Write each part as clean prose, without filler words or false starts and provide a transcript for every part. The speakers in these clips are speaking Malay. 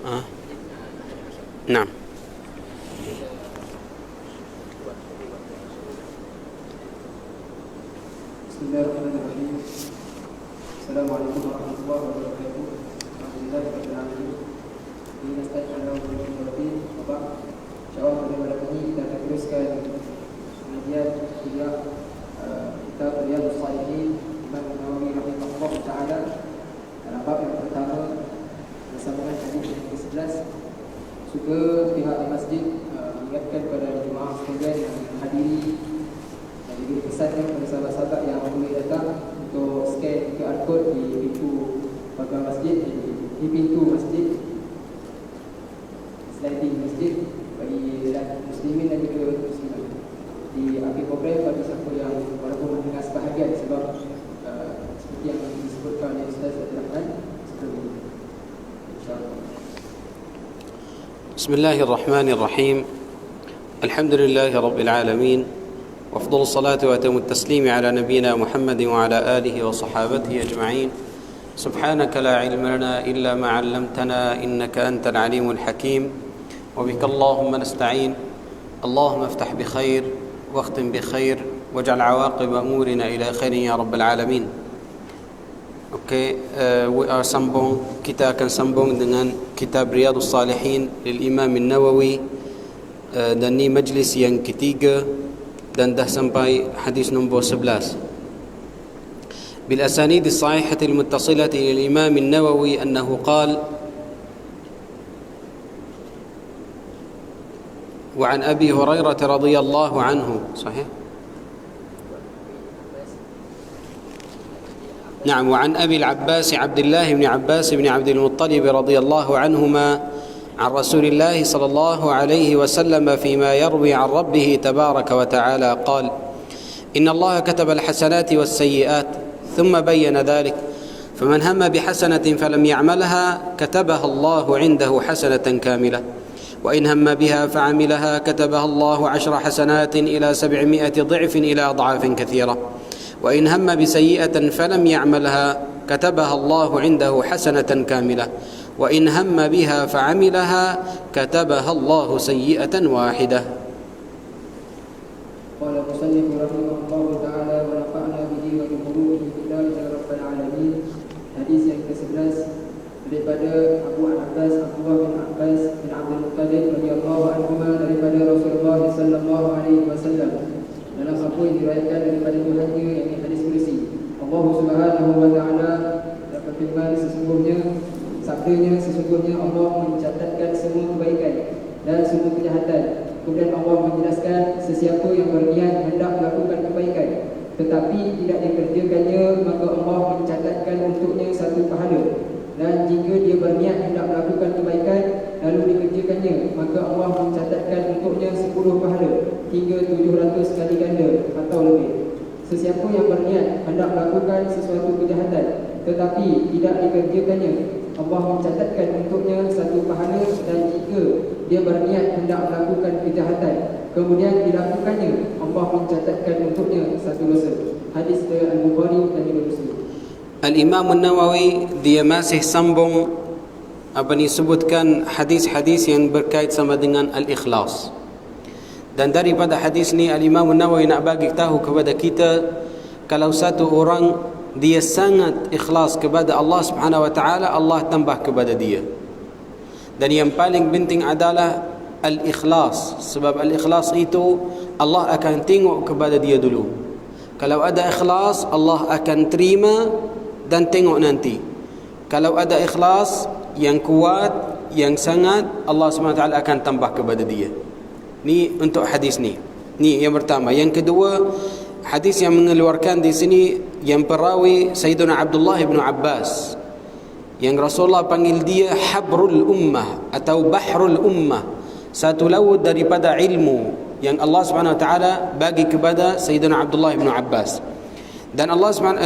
نعم. بسم الله الرحمن الرحيم. السلام عليكم ورحمة الله وبركاته. الحمد لله رب العالمين. Nasta'in ala wabarakatuh. Bapak, insyaallah pada malam ini kita akan teruskan pengajian kitab Riyadhus Shalihin Imam Nawawi rahimahullah taala dalam bab yang pertama bersama hadis yang ke-11. Juga pihak di masjid mengingatkan kepada jemaah sekalian yang hadiri dan juga pesannya kepada sahabat-sahabat yang boleh datang untuk scan QR code di pintu pagar masjid, di pintu masjid, sliding masjid bagi muslimin dan juga muslimat. Di akhir program bagi siapa yang walaupun mendengar sebahagian sebab seperti yang disebutkan oleh Ustaz Rahman sebelum ini. InsyaAllah. بسم الله الرحمن الرحيم. الحمد لله رب العالمين، وأفضل الصلاة وأتم التسليم على نبينا محمد وعلى آله وصحابته أجمعين. سبحانك لا علم لنا إلا ما علمتنا إنك أنت العليم الحكيم، وبك اللهم نستعين. اللهم افتح بخير واختم بخير واجعل عواقب أمورنا إلى خير يا رب العالمين. Kita akan sambung dengan kitab Riyadhus Shalihin Imam Nawawi, dan ni majlis yang ketiga dan dah sampai hadis nombor 11. Bil asanid as-sahihah al-muttasilati ila Imam Nawawi annahu qala wa an Abi Hurairah radhiyallahu anhu. Sahih? نعم. وعن أبي العباس عبد الله بن عباس بن عبد المطلب رضي الله عنهما عن رسول الله صلى الله عليه وسلم فيما يروي عن ربه تبارك وتعالى قال: إن الله كتب الحسنات والسيئات ثم بين ذلك، فمن هم بحسنة فلم يعملها كتبها الله عنده حسنة كاملة، وإن هم بها فعملها كتبها الله 10 حسنات إلى 700 ضعف إلى أضعاف كثيرة، وإن هم بسيئة فلم يعملها كتبها الله عنده حسنة كاملة، وإن هم بها فعملها كتبها الله سيئة واحدة. قال المصنف رحمه الله تعالى ونفعنا به وبقلوبه بالله يا رب العالمين. Hadis yang ke-11 daripada Abu Abbas Abdullah bin Abbas bin Abdul Muttalib radhiyallahu anhu daripada Rasulullah sallallahu alaihi wasallam dalam apa yang diriwayatkan daripada Tuhannya, yakni hadis kursi. Allah Subhanahu wa taala dapat firman, sesungguhnya Allah mencatatkan semua kebaikan dan semua kejahatan. Kemudian Allah menjelaskan sesiapa yang berniat hendak melakukan kebaikan tetapi tidak dikerjakannya, maka Allah mencatatkan untuknya satu pahala. Dan jika dia berniat hendak melakukan kebaikan lalu dikerjakannya, maka Allah mencatatkan untuknya 10 pahala hingga 700 kali ganda atau lebih. Sesiapa yang berniat hendak melakukan sesuatu kejahatan tetapi tidak dikerjakannya, Allah mencatatkan untuknya satu pahala. Dan jika dia berniat hendak melakukan kejahatan kemudian dilakukannya, Allah mencatatkan untuknya satu dosa. Hadis riwayat Al-Bukhari dan Muslim. Al-Imam Nawawi dia masih sambung sebutkan hadis-hadis yang berkait sama dengan al-ikhlas. Dan daripada hadis ni Al-Imam Nawawi nak bagi tahu kepada kita, kalau satu orang dia sangat ikhlas kepada Allah Subhanahu wa taala, Allah tambah kepada dia. Dan yang paling penting adalah al-ikhlas, sebab al-ikhlas itu Allah akan tengok kepada dia dulu. Kalau ada ikhlas, Allah akan terima dan tengok nanti. Kalau ada ikhlas yang kuat, yang sangat, Allah SWT akan tambah kepada dia. Ni untuk hadis ni. Ni yang pertama. Yang kedua, hadis yang mengeluarkan di sini yang perawi Sayyidina Abdullah bin Abbas, yang Rasulullah panggil dia Habrul Ummah atau Bahrul Ummah, satu laut daripada ilmu yang Allah SWT bagi kepada Sayyidina Abdullah bin Abbas. Dan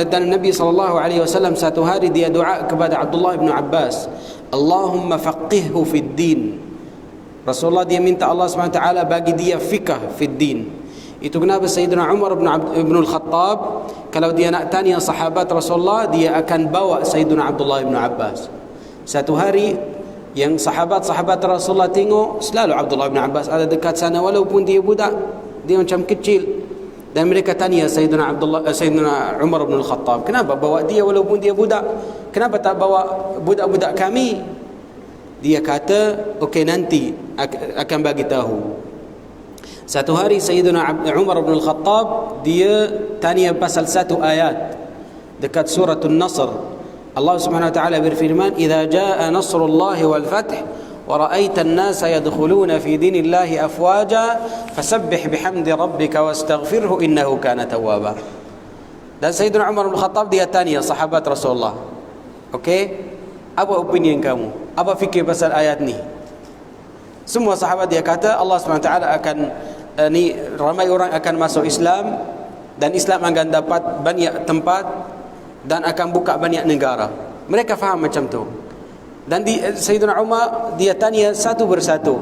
dan Nabi SAW satu hari dia doa kepada Abdullah bin Abbas, Allahumma faqihhu fid din. Rasulullah dia minta Allah SWT bagi dia fikah fid din. Itu kenapa Sayyidina Umar bin Al-Khattab kalau dia nak tanya sahabat Rasulullah, dia akan bawa Sayyidina Abdullah bin Abbas. Satu hari Yang sahabat-sahabat Rasulullah tengok, selalu Abdullah bin Abbas ada dekat sana walaupun dia budak, dia macam kecil. Dan mereka tanya Sayyidina Umar bin Al-Khattab, kenapa bawa dia walaupun dia budak? Kenapa tak bawa budak-budak kami? Dia kata, okey, nanti akan bagi tahu. Satu hari Sayyidina Umar bin Al-Khattab dia tanya pasal satu ayat dekat surah An-Nasr. Allah Subhanahu wa taala berfirman, "Idza jaa nasrullahi wal fath wa ra'aita an-nasa yadkhuluna fi dinillahi afwaja fasabbih bihamdi rabbika wastaghfirhu innahu kana tawwaba." Dan Sayyidina Umar bin Khattab dia tanya sahabat Rasulullah, okey, apa opinion kamu? Apa fikir pasal ayat ni? Semua sahabat dia kata Allah Subhanahu wa taala akan ni ramai orang akan masuk Islam dan Islam akan dapat banyak tempat dan akan buka banyak negara. Mereka faham macam tu. Dan Sayyidina Umar dia tanya satu persatu.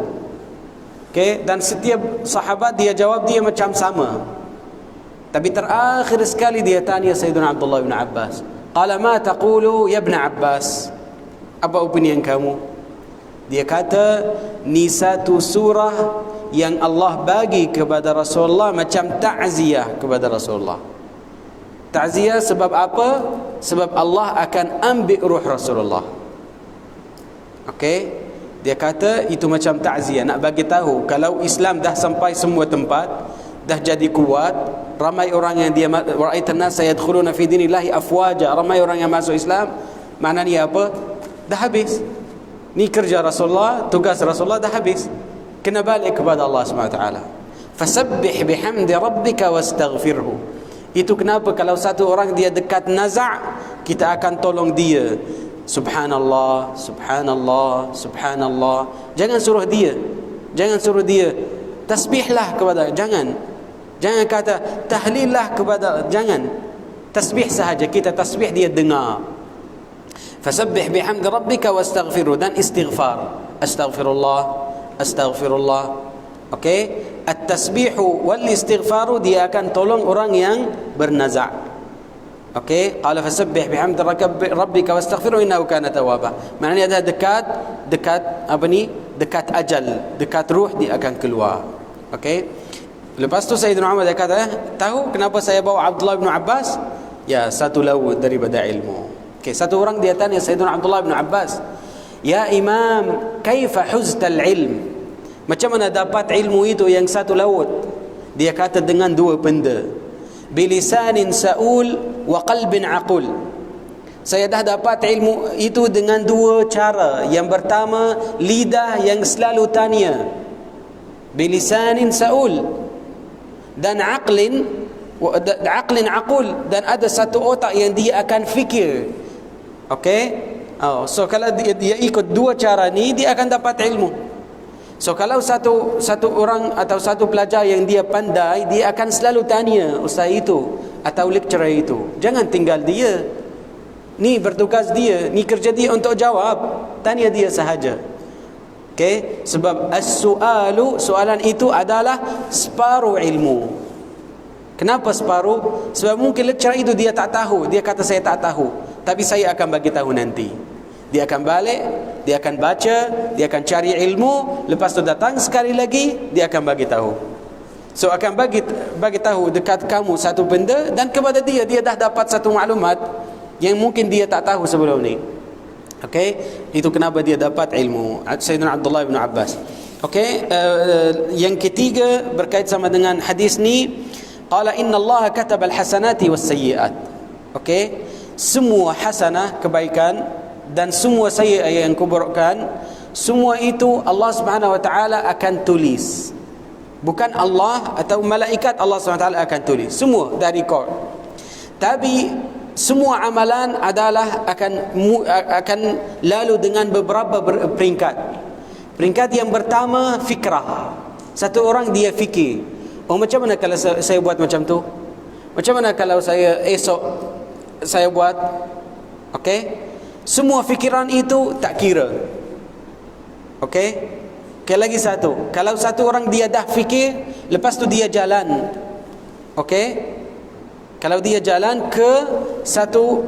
Okey, dan setiap sahabat dia jawab dia macam sama. Tapi terakhir sekali dia tanya Sayyidina Abdullah bin Abbas, "Qala ma taqulu ya ibn Abbas?" Apa opinion kamu? Dia kata, ni satu surah yang Allah bagi kepada Rasulullah macam ta'ziyah kepada Rasulullah. Ta'ziyah sebab apa? Sebab Allah akan ambil ruh Rasulullah. Okey, dia kata itu macam ta'ziyah, nak bagi tahu kalau Islam dah sampai semua tempat, dah jadi kuat, ramai orang yang dia ra'aitan nas yadkhuluna fi dinillahi afwaja, ramai orang yang masuk Islam. Maknanya apa? Dah habis. Ni kerja Rasulullah, tugas Rasulullah dah habis. Kena balik kepada Allah Subhanahu wa taala. Fasabbih bihamdi rabbika wastaghfirhu. Itu kenapa kalau satu orang dia dekat naza', kita akan tolong dia. Subhanallah, subhanallah, subhanallah. Jangan suruh dia. Jangan suruh dia tasbihlah kepada, jangan. Jangan kata tahlillah kepada, jangan. Tasbih sahaja, kita tasbih dia dengar. Fasabbih bihamdi rabbika wastaghfiru, dan istighfar. Astaghfirullah, astaghfirullah. Okey? At-tasbihu wal istighfaru dia akan tolong orang yang bernaza'. Okey, qala fasabbih bihamdi rabbika wastaghfiru innahu kana tawwaba. Maknanya dah dekat apa ni? Dekat ajal, dekat ruh dia akan keluar. Okey. Lepas tu Sayyidina Umar dia kata, tahu kenapa saya bawa Abdullah bin Abbas? Ya, satu laut daripada ilmu. Okey, satu orang dia tanya Sayyidina Abdullah bin Abbas, "Ya Imam, kaifa huztal ilm?" Macam mana dapat ilmu itu yang satu laut? Dia kata dengan dua benda. Bilisanin sa'ul wa qalbin aqul. Saya dah dapat ilmu itu dengan dua cara. Yang pertama, lidah yang selalu tanya. Bilisanin sa'ul. Dan aqlin aqul. Dan ada satu otak yang dia akan fikir. Okey? So kalau dia ikut dua cara ni, dia akan dapat ilmu. So kalau satu orang atau satu pelajar yang dia pandai, dia akan selalu tanya ustaz itu atau lecturer itu. Jangan tinggal dia. Ni bertugas dia, ni kerja dia untuk jawab. Tanya dia sahaja. Okey? Sebab as-su'alu, soalan itu adalah separuh ilmu. Kenapa separuh? Sebab mungkin lecturer itu dia tak tahu. Dia kata saya tak tahu, tapi saya akan bagi tahu nanti. Dia akan balik, dia akan baca, dia akan cari ilmu, lepas tu datang sekali lagi, dia akan bagi tahu. So akan bagi tahu dekat kamu satu benda, dan kepada dia dah dapat satu maklumat yang mungkin dia tak tahu sebelum ni. Okey, itu kenapa dia dapat ilmu. Sayyidina Abdullah bin Abbas. Okey, yang ketiga berkait sama dengan hadis ni, qala innallaha kataba alhasanati wasayyi'at. Okey, semua hasanah kebaikan dan semua sayyi'ah yang kuburkan, semua itu Allah Subhanahu wa taala akan tulis. Bukan Allah atau malaikat, Allah Subhanahu wa taala akan tulis. Semua dah record. Tapi semua amalan adalah akan lalu dengan beberapa peringkat. Peringkat yang pertama, fikrah. Satu orang dia fikir, oh macam mana kalau saya buat macam tu? Macam mana kalau saya esok saya buat? Okey? Semua fikiran itu tak kira. Okey? Okay, lagi satu. Kalau satu orang dia dah fikir, lepas tu dia jalan. Okey? Kalau dia jalan ke satu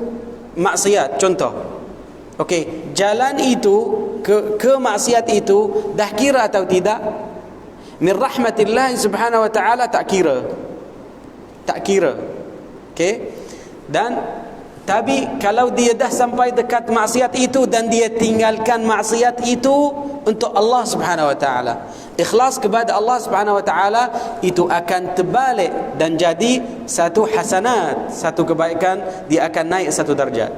maksiat, contoh. Okey, jalan itu ke maksiat itu dah kira atau tidak? Min rahmatillah subhanahu wa ta'ala, tak kira. Okey. Dan tapi kalau dia dah sampai dekat maksiat itu dan dia tinggalkan maksiat itu untuk Allah subhanahu wa ta'ala, ikhlas kepada Allah subhanahu wa ta'ala, itu akan terbalik dan jadi satu hasanat, satu kebaikan, dia akan naik satu darjat.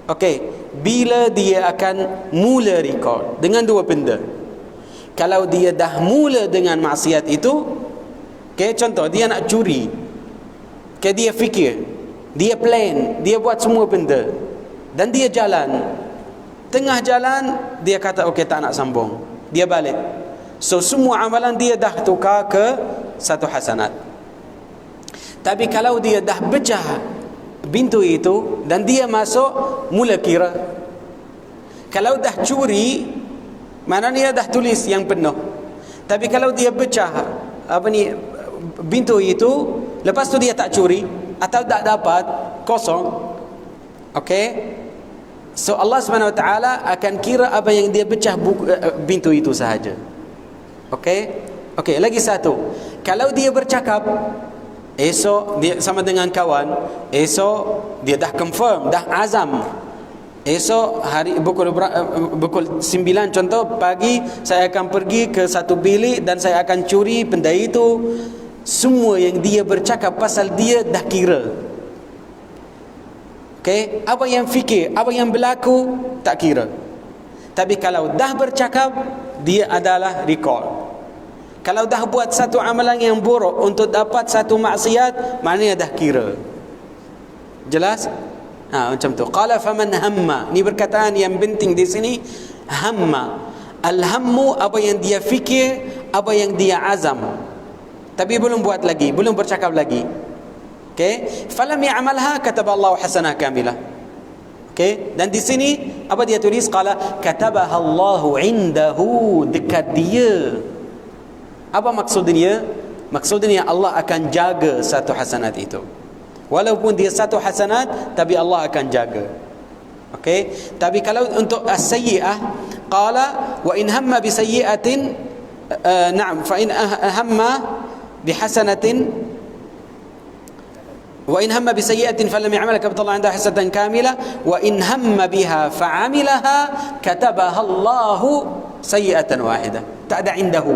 Okey, bila dia akan mula rekod dengan dua benda. Kalau dia dah mula dengan maksiat itu, okey, contoh dia nak curi, okey, dia fikir, dia plan, dia buat semua benda dan dia jalan. Tengah jalan dia kata okey, tak nak sambung, dia balik. So semua amalan dia dah tukar ke satu hasanat. Tapi kalau dia dah pecah pintu itu dan dia masuk, mula kira. Kalau dah curi, maknanya dah tulis yang penuh. Tapi kalau dia pecah pintu itu, lepas tu dia tak curi atau tak dapat, kosong. Okey, so Allah Subhanahu Wa Taala akan kira apa yang dia pecah pintu itu sahaja. Okey, lagi satu, kalau dia bercakap, esok dia sama dengan kawan, esok dia dah confirm, dah azam, esok hari pukul 9 contoh pagi saya akan pergi ke satu bilik dan saya akan curi benda itu. Semua yang dia bercakap pasal dia dah kira. Okey, apa yang fikir, apa yang berlaku tak kira. Tapi kalau dah bercakap, dia adalah record. Kalau dah buat satu amalan yang buruk untuk dapat satu maksiat, maknanya dah kira. Jelas? Macam tu. Qala faman hamma. Ni perkataan yang penting di sini. Hamma. Al-hammu, apa yang dia fikir, apa yang dia azam. Tapi belum buat lagi, belum bercakap lagi. Okey, falam ya'malha kataba Allah hasanah kamilah. Okey, dan di sini apa dia tulis? Qala katabaha Allahu indahu, dekat dia. Apa maksudnya? Maksudnya Allah akan jaga satu hasanat itu. Walaupun dia satu hasanat, tapi Allah akan jaga. Okey, tapi kalau untuk as-sayyi'ah, qala wa in hamma bi sayyi'atin, na'am, fa in hamma bihasanatin wa in hamma bisayyi'atin falam ya'malha kataballa 'indahu hasanatan kamilah wa in hamma biha fa'amilaha katabaha Allahu sayyi'atan wahidah. Tak ada indahu.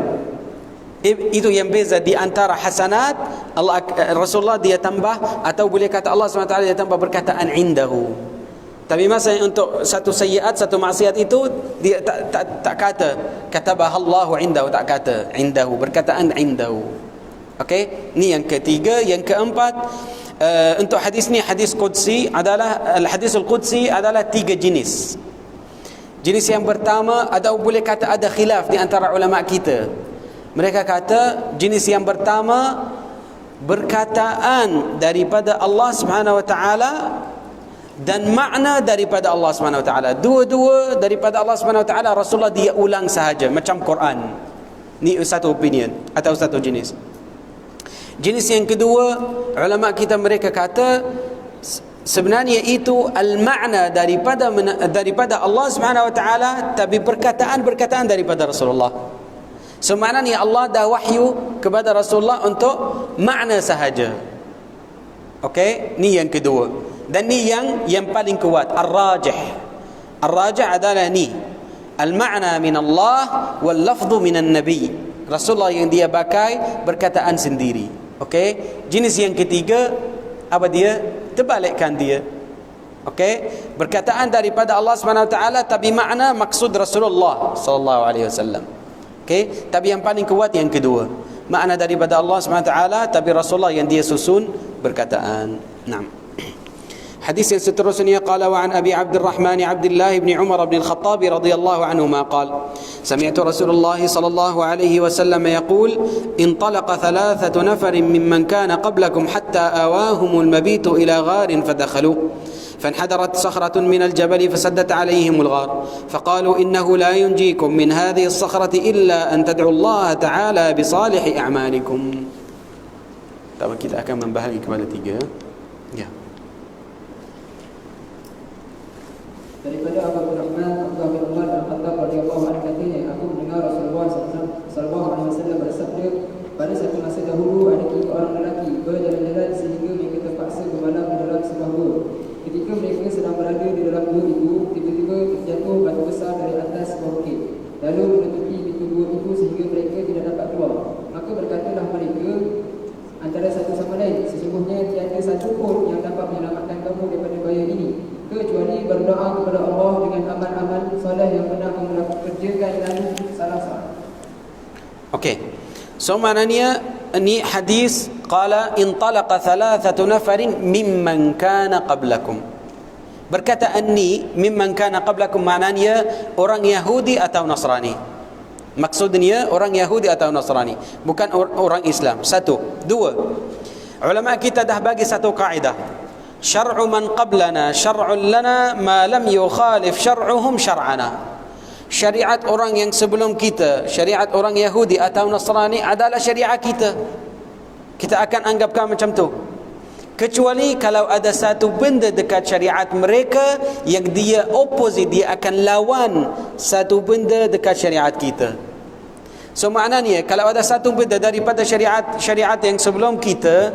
Itu yang beza di antara hasanat. Allah, Rasulullah dia tambah, atau boleh kata Allah SWT dia tambah perkataan indahu. Tapi masa untuk satu sayyiat, satu maksiat itu dia tak kata katabaha Allahu indahu, tak kata indahu, perkataan indahu. Okey, ni yang ketiga. Yang keempat, untuk hadis ni, hadis qudsi adalah, al-hadis al-qudsi adalah 3 jenis. Jenis yang pertama, atau boleh kata ada khilaf di antara ulama kita. Mereka kata jenis yang pertama berkataan daripada Allah Subhanahu Wa Taala dan makna daripada Allah Subhanahu Wa Taala. Dua-dua daripada Allah Subhanahu Wa Taala, Rasulullah dia ulang sahaja macam Quran. Ni satu opinion atau satu jenis. Jenis yang kedua, ulama kita mereka kata sebenarnya itu al-makna daripada Allah Subhanahu Wa Taala, tapi perkataan daripada Rasulullah. So maknanya Allah dah wahyu kepada Rasulullah untuk makna sahaja. Okey, ni yang kedua. Dan ni yang paling kuat, ar-rajih. Ar-rajih adalah ni, al-makna min Allah wal lafdhu min an-nabi. Rasulullah yang dia pakai perkataan sendiri. Okey, jenis yang ketiga apa dia? Terbalikkan dia. Okey, perkataan daripada Allah Subhanahu Wa Taala tapi makna maksud Rasulullah sallallahu alaihi wasallam. Okey, tapi yang paling kuat yang kedua, makna daripada Allah Subhanahu Wa Taala tapi Rasulullah yang dia susun perkataan. Naam. Hadis yang seterusnya, qala wa an Abi Abdurrahman Abdullah bin Umar bin Al-Khattab radhiyallahu anhuma qala sami'tu Rasulullah sallallahu alaihi wasallam yaqul intalaqa thalathatu nafarin mimman kana qablakum hatta awahum al-mabit ila gharin fadakhalu فانحدرت صخرة من الجبل فسدت عليهم الغار فقالوا إنه لا ينجيكم من هذه الصخرة إلا أن تدعوا الله تعالى بصالح أعمالكم. طبعا kita akan membahagi kepada 3. Ya. Daripada Abu Rahman Abdullah bin Umar Al-Khattab radhiyallahu anhu katanya, aku mendengar Rasulullah sallallahu alaihi wasallam bersabda, pada satu masa dahulu ada 3 orang lelaki berjalan-jalan sehingga mereka terpaksa bermalam di dalam sebuah gua. Ketika mereka sedang berada di dalam gua itu, tiba-tiba terjatuh batu besar dari atas sebuah bukit, lalu menutupi pintu gua itu sehingga mereka tidak dapat keluar. Maka berkatalah mereka antara satu sama lain, sesungguhnya tiada satu pun yang dapat menyelamatkan kamu daripada bahaya ini, kecuali berdoa kepada Allah dengan amal-amal soleh yang pernah kamu kerjakan lalu salah. Okey. So maknanya ini hadis qala intalaqa thalathatu nafarin mimman kana qablakum. Berkataan ni mimman kana qablakum maknanya orang Yahudi atau Nasrani. Maksudnya orang Yahudi atau Nasrani, bukan orang Islam. 1, 2. Ulama kita dah bagi satu kaedah. Syar'u man qablana syar'un lana ma lam yukhalif syar'uhum syar'ana. Syariat orang yang sebelum kita, syariat orang Yahudi atau Nasrani adalah syariat kita. Kita akan anggapkan macam tu. Kecuali kalau ada satu benda dekat syariat mereka yang dia opposite, dia akan lawan satu benda dekat syariat kita. So maknanya kalau ada satu benda daripada syariat yang sebelum kita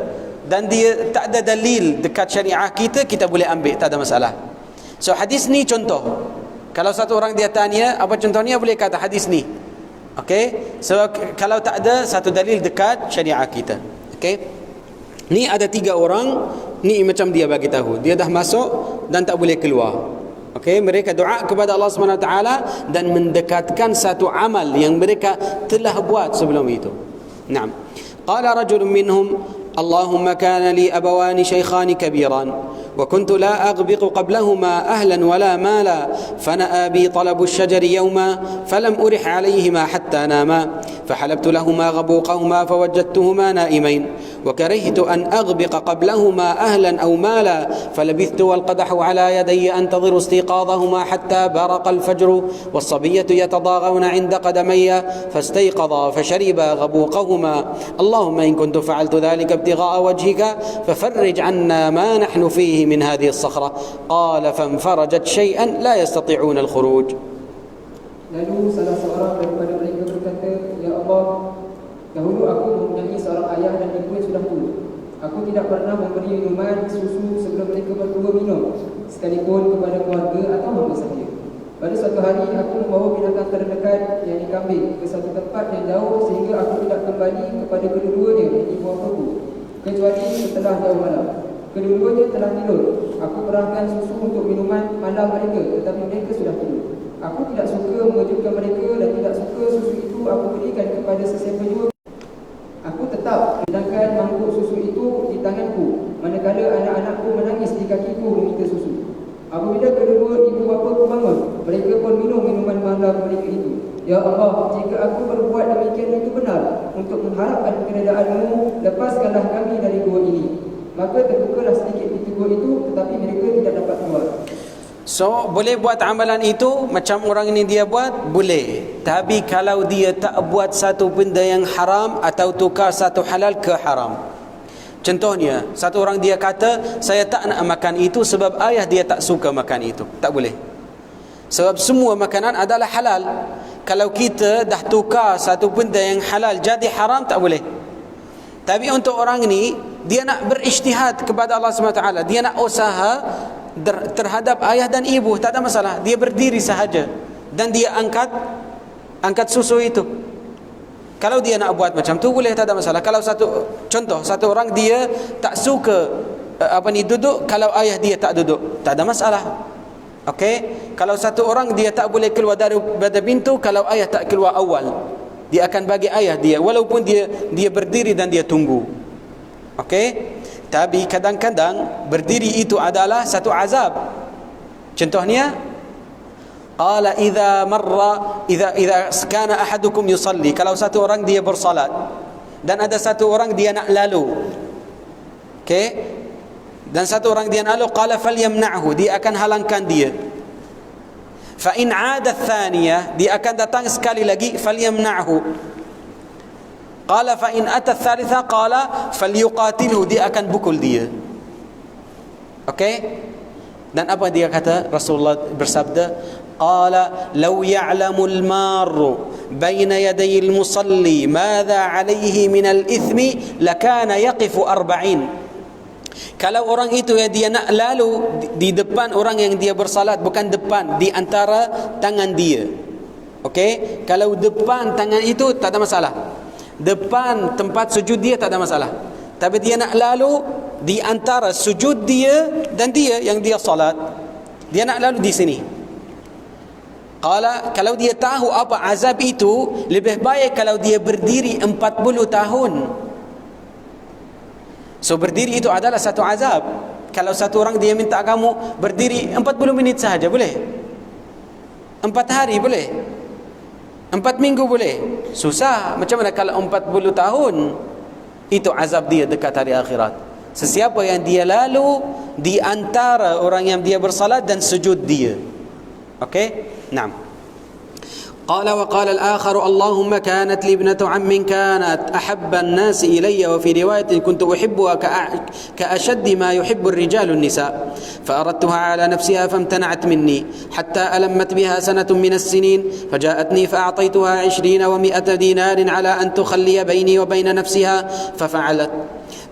dan dia tak ada dalil dekat syariat kita, kita boleh ambil, tak ada masalah. So hadis ni contoh. Kalau satu orang dia tanya apa contohnya, boleh kata hadis ni. Okey. So kalau tak ada satu dalil dekat syariat kita. Okey. Ni ada 3 orang, ni macam dia bagi tahu, dia dah masuk dan tak boleh keluar. Okey, mereka doa kepada Allah Subhanahu Wa Taala dan mendekatkan satu amal yang mereka telah buat sebelum itu. Naam. Qala rajulun minhum اللهم كان لي أبوان شيخان كبيران وكنت لا أغبق قبلهما أهلا ولا مالا فنأى بي طلب الشجر يوما فلم أرح عليهما حتى ناما فحلبت لهما غبوقهما فوجدتهما نائمين وكرهت أن أغبق قبلهما أهلا أو مالا فلبثت والقدح على يدي أنتظر استيقاظهما حتى برق الفجر والصبية يتضاغون عند قدمي فاستيقظا فشربا غبوقهما اللهم إن كنت فعلت ذلك ابتغاء وجهك ففرج عنا ما نحن فيه من هذه الصخرة قال فانفرجت شيئا لا يستطيعون الخروج. Lalu salah seorang daripada mereka berkata, Ya Allah, dahulu aku mempunyai seorang ayah dan ibu yang sudah tua. Aku tidak pernah memberi minuman susu sebelum mereka berdua minum, sekalipun kepada keluarga atau hamba sahaja. Pada suatu hari aku membawa binatang terdekat, yakni kambing, ke satu tempat yang jauh sehingga aku tidak kembali kepada kedua-duanya di bawah kuku, kecuali setelah jauh malam. Kedua-duanya telah tidur. Aku perahkan susu untuk minuman malam mereka, tetapi mereka sudah tidur. Aku tidak suka mengejutkan mereka dan tidak suka susu itu aku berikan kepada sesiapa jua. Aku tetap sedangkan mangkuk susu itu di tanganku, manakala anak-anakku menangis di kakiku meminta susu. Apabila kedua-dua ibu bapaku bangun, mereka pun minum minuman malam mereka itu. Ya Allah, jika aku berbuat demikian itu benar untuk mengharapkan keredaan-Mu, lepaskanlah kami dari gua ini. Maka terbukalah sedikit pintu gua itu, tetapi mereka tidak dapat keluar. So boleh buat amalan itu macam orang ini dia buat, boleh. Tapi kalau dia tak buat satu benda yang haram atau tukar satu halal ke haram. Contohnya, satu orang dia kata, saya tak nak makan itu sebab ayah dia tak suka makan itu. Tak boleh. Sebab semua makanan adalah halal. Kalau kita dah tukar satu benda yang halal jadi haram, tak boleh. Tapi untuk orang ini, dia nak berijtihad kepada Allah SWT. Dia nak usaha terhadap ayah dan ibu, tak ada masalah. Dia berdiri sahaja dan dia angkat susu itu. Kalau dia nak buat macam tu, boleh, tak ada masalah. Kalau satu orang dia tak suka duduk, kalau ayah dia tak duduk, tak ada masalah. Okey, kalau satu orang dia tak boleh keluar daripada pintu kalau ayah tak keluar awal, dia akan bagi ayah dia walaupun dia berdiri dan dia tunggu. Okey. Tapi kadang-kadang berdiri itu adalah satu azab. Contohnya, qala idza kana ahadukum yusalli, kalau satu orang dia bersalat dan ada satu orang dia nak lalu. Okey? Dan satu orang dia nak lalu, qala falyamna'hu, dia akan halangkan dia. Fa in 'ada ats-tsaniyah, dia akan datang sekali lagi, falyamna'hu. Qala fa in ata ats-tsalitsa qala falyuqatilhu, dia akan pukul dia. Okey? Dan apa dia kata? Rasulullah bersabda, qala law ya'lamul marru baina yaday al-musalli madza alayhi min al-ithmi lakana yaqifu 40. Kalau orang itu yang dia nak lalu di depan orang yang dia bersalat, bukan depan, di antara tangan dia. Okey, kalau depan tangan itu tak ada masalah. Depan tempat sujud dia tak ada masalah. Tapi dia nak lalu di antara sujud dia dan dia yang dia salat, dia nak lalu di sini. Kalau dia tahu apa azab itu, lebih baik kalau dia berdiri 40 tahun. So berdiri itu adalah satu azab. Kalau satu orang dia minta kamu berdiri 40 minit sahaja, boleh? 4 hari boleh? 4 minggu boleh? Susah. Macam mana kalau 40 tahun? Itu azab dia dekat hari akhirat. Sesiapa yang dia lalu di antara orang yang dia bersalat dan sujud dia. Okey? Naam. قال وقال الآخر اللهم كانت لي ابنة عم كانت أحب الناس إلي وفي رواية كنت أحبها كأشد ما يحب الرجال النساء فأردتها على نفسها فامتنعت مني حتى ألمت بها سنة من السنين فجاءتني فأعطيتها 20 و100 دينار على أن تخلي بيني وبين نفسها ففعلت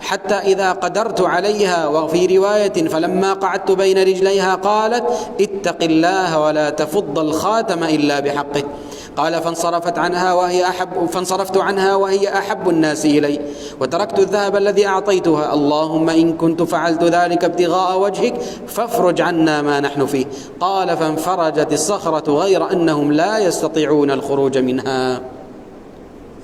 حتى إذا قدرت عليها. وفي رواية فلما قعدت بين رجليها قالت اتق الله ولا تفض الخاتم إلا بحقه. قال فانصرفت فانصرفت عنها وهي أحب الناس إلي وتركت الذهب الذي أعطيتها. اللهم إن كنت فعلت ذلك ابتغاء وجهك فافرج عنا ما نحن فيه. قال فانفرجت الصخرة غير أنهم لا يستطيعون الخروج منها.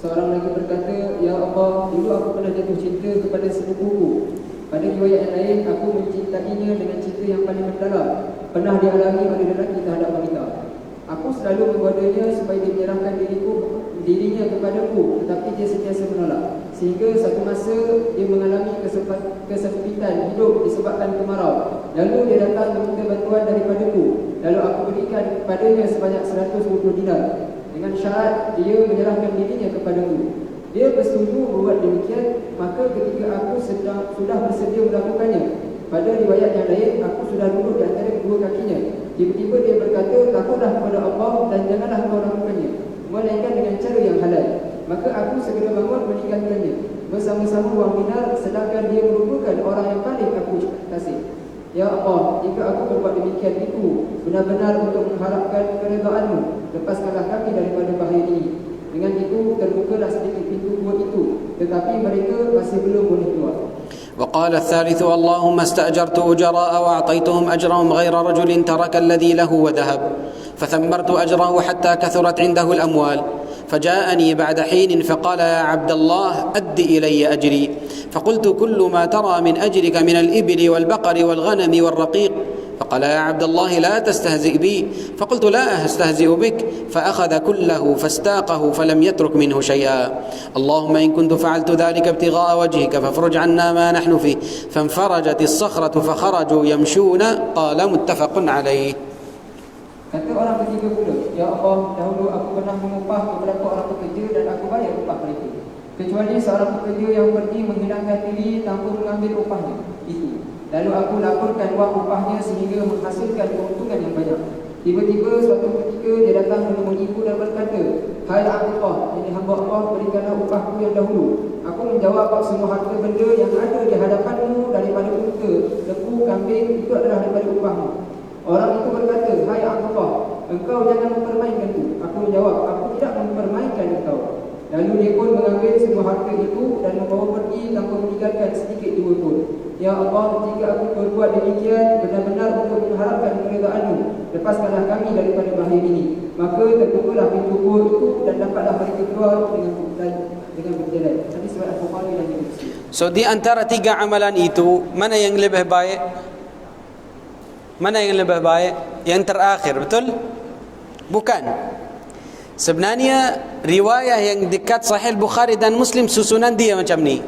Seorang lagi berkata, Ya Allah, dulu aku pernah jatuh cinta kepada sepupuku. Pada riwayat yang lain, aku mencintainya dengan cinta yang paling mendalam pernah dialami oleh lelaki terhadap wanita. Aku selalu menggodanya supaya dia menyerahkan dirinya kepadaku, tetapi dia sentiasa menolak. Sehingga satu masa dia mengalami kesempitan hidup disebabkan kemarau. Lalu dia datang meminta bantuan daripadaku. Lalu aku berikan kepadanya sebanyak 120 dinar. Dengan syarat dia menyerahkan dirinya kepadaku. Dia bersetuju membuat demikian. Maka ketika aku sudah bersedia melakukannya, pada riwayat yang lain aku sudah duduk di antara kedua kakinya, tiba-tiba dia berkata, takutlah kepada Allah dan janganlah kau lakukannya melainkan dengan cara yang halal. Maka aku segera bangun meninggalkannya bersama-sama wang dinar, sedangkan dia merupakan orang yang paling aku kasih. Ya Allah, jika aku berbuat demikian itu benar-benar untuk mengharapkan keredaan-Mu, lepaskanlah kami daripada bahaya ini. Dengan itu terbukalah sedikit pintu gua itu, tetapi mereka masih belum boleh keluar. وقال الثالث اللهم استأجرت أجراء وأعطيتهم أجرهم غير رجل ترك الذي له وذهب فثمرت أجره حتى كثرت عنده الأموال فجاءني بعد حين فقال يا عبد الله أد إلي أجري فقلت كل ما ترى من أجرك من الإبل والبقر والغنم والرقيق فقال يا عبد الله لا تستهزئ بي فقلت لا أستهزئ بك فأخذ كله فاستاقه فلم يترك منه شيئا اللهم إن كنت فعلت ذلك ابتغاء وجهك فافرج عنا ما نحن فيه فانفرجت الصخرة فخرجوا يمشون قال متفق عليه. Kata orang ketiga pula, Ya Allah, dahulu aku pernah mengupah beberapa orang pekerja dan aku bayar upah mereka, kecuali seorang pekerja yang pergi menghilangkan diri tanpa mengambil upahnya itu. Lalu aku laporkan wang upahnya sehingga menghasilkan keuntungan yang banyak. Tiba-tiba suatu ketika dia datang menemuiku dan berkata, Hai Abdullah, ini hamba Allah, berikanlah upahku yang dahulu. Aku menjawab, semua harta benda yang ada di hadapanmu daripada unta, lembu, kambing, itu adalah daripada upahmu. Orang itu berkata, Hai Abdullah, engkau jangan mempermainkanku. Aku menjawab, aku tidak mempermainkan engkau. Lalu dia pun mengambil semua harta itu dan membawa pergi tanpa meninggalkan sedikit dua pun. Ya Allah, jika aku berbuat demikian benar-benar untuk mengharapkan keredaan-Mu, lepaskanlah kami daripada bahaya ini. Maka terbukalah pintu gua itu dan dapatlah mereka keluar dengan berjalan. Hadis riwayat Bukhari dan Muslim. So di antara tiga amalan itu, mana yang lebih baik? Mana yang lebih baik? Yang terakhir, betul? Bukan. Sebenarnya riwayah yang dekat Sahih Bukhari dan Muslim susunan dia macam ni.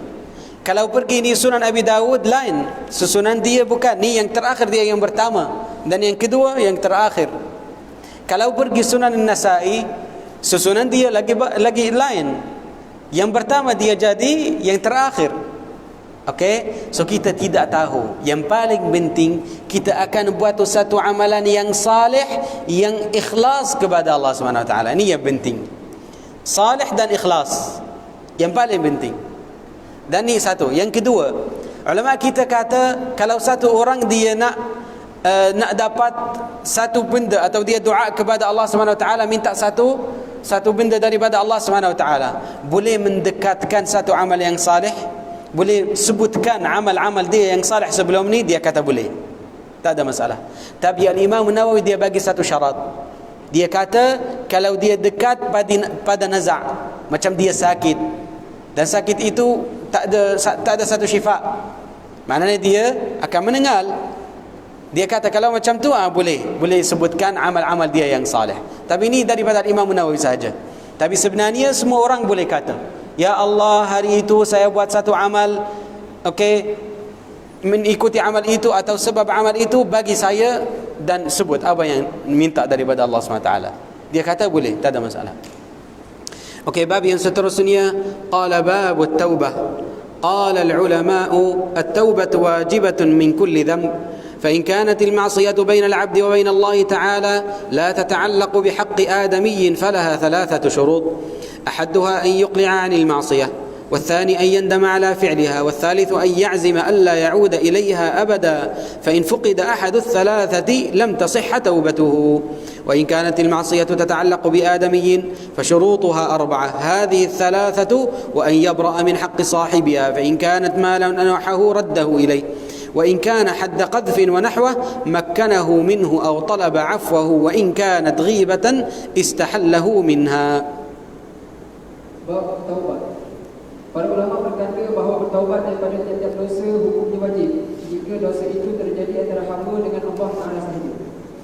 Kalau pergi ni Sunan Abi Dawud lain, susunan dia bukan. Ni yang terakhir dia yang pertama, dan yang kedua yang terakhir. Kalau pergi Sunan An-Nasa'i, susunan dia lagi lain. Yang pertama dia jadi yang terakhir. Okey, so kita tidak tahu. Yang paling penting kita akan buat satu amalan yang saleh, yang ikhlas kepada Allah Subhanahu Wa Taala. Ini yang penting. Saleh dan ikhlas. Yang paling penting. Dan ini satu. Yang kedua, ulama kita kata kalau satu orang dia nak dapat satu benda atau dia doa kepada Allah Subhanahu Wa Taala minta satu benda daripada Allah Subhanahu Wa Taala, boleh mendekatkan satu amal yang saleh, boleh sebutkan amal-amal dia yang salih sebelum ni, dia kata boleh, tak ada masalah. Tapi Al-Imam Nawawi dia bagi satu syarat. Dia kata kalau dia dekat pada naza', macam dia sakit, dan sakit itu tak ada satu syifa, maknanya dia akan meninggal. Dia kata kalau macam tu boleh sebutkan amal-amal dia yang salih. Tapi ini daripada Imam Nawawi saja. Tapi sebenarnya semua orang boleh kata, ya Allah, hari itu saya buat satu amal, okey, mengikuti amal itu atau sebab amal itu bagi saya, dan sebut apa yang minta daripada Allah SWT. Dia kata boleh, tak ada masalah. Okey, bab yang seterusnya, qala babut taubah. Qala al-ulama'u at-taubatu wajibatun min kulli dhanb. فإن كانت المعصية بين العبد وبين الله تعالى لا تتعلق بحق آدمي فلها 3 شروط. أحدها أن يقلع عن المعصية، والثاني أن يندم على فعلها، والثالث أن يعزم ألا يعود إليها أبدا، فإن فقد أحد الثلاثة لم تصح توبته. وإن كانت المعصية تتعلق بآدمي فشروطها 4، هذه 3، وأن يبرأ من حق صاحبها، فإن كانت مالا نحه رده إليه، وإن كان حد قذف ونحوه مكنه منه أو طلب عفوه، وإن كانت غيبة استحله منها. Bab taubat. Para ulama berkata bahawa bertaubat daripada tiap-tiap dosa hukumnya wajib jika dosa itu terjadi antara hamba dengan Allah Taala sahaja,